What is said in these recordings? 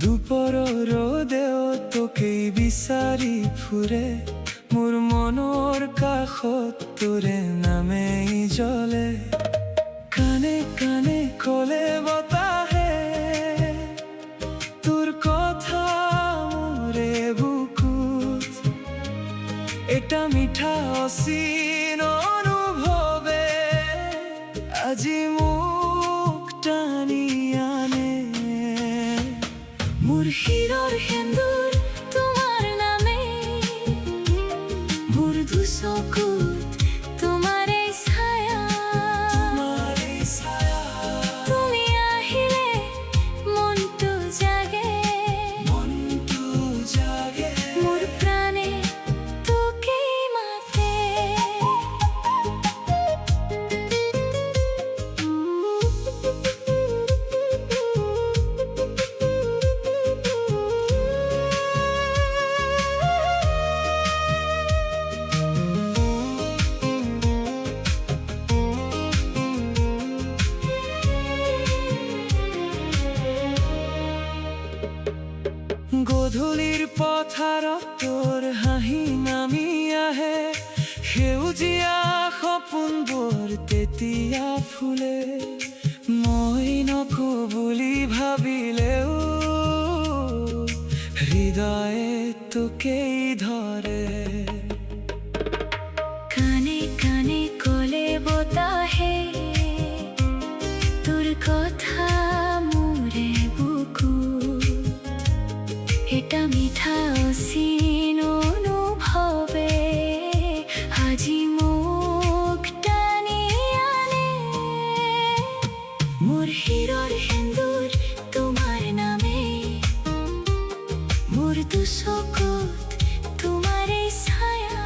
দুপৰ ৰদেও তোকেই বিচাৰি ফুৰে মোৰ মনৰ কাষত তোৰে নামেই জ্বলে কানে কানে ক'লে বতাহে তোৰ কথা মোৰে বুকুত এটা মিঠা অচিন অনুভৱে আজি মোক টানি আনে মোৰ শিৰৰ সেন্দুৰ তোমাৰ নামে মোৰ দুচকুত তোমাৰ এই ছায়া তুমি আহিলে মনটো জাগে মোৰ প্ৰাণে তোকেই মাতে গধূলিৰ পথাৰত তোৰ হাঁহি নামি আহে সেউজীয়া সপোনবোৰ তেতিয়া ফুলে মই নকওঁ বুলি ভাবিলেও হৃদয়ে তোকেই ধৰে কানে কানে ক'লে বতাহে তোৰ কথা মোৰে বুকুত এটা মিঠা অচিন অনুভৱে আজি মোক টানি আনে মোৰ শিৰৰ সেন্দুৰ তোমাৰ নামে মোৰ দুচকুত তোমাৰ এই ছায়া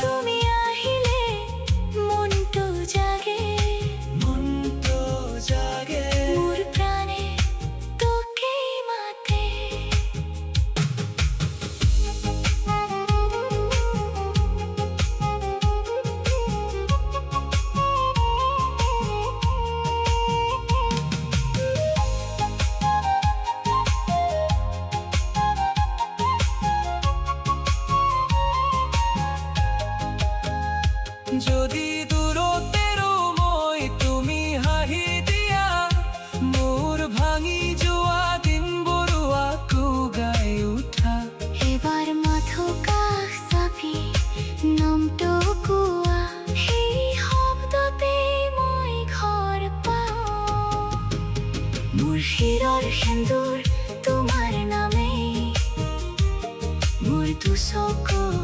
তুমি আহিলে মনটো জাগে মোৰ প্ৰাণে তোকেই মাতে যদি দূৰতেৰো মই তুমি হাঁহি দিয়া মোৰ ভাঙি যোৱা দিনবোৰ আকৌ গাই উঠা এবাৰ মাথো কাষ চাপি নামটো কোৱা সেই শব্দতেই মই ঘৰ পাওঁ মোৰ শিৰৰ সেন্দুৰ তোমাৰ নামে মোৰ দুচকুত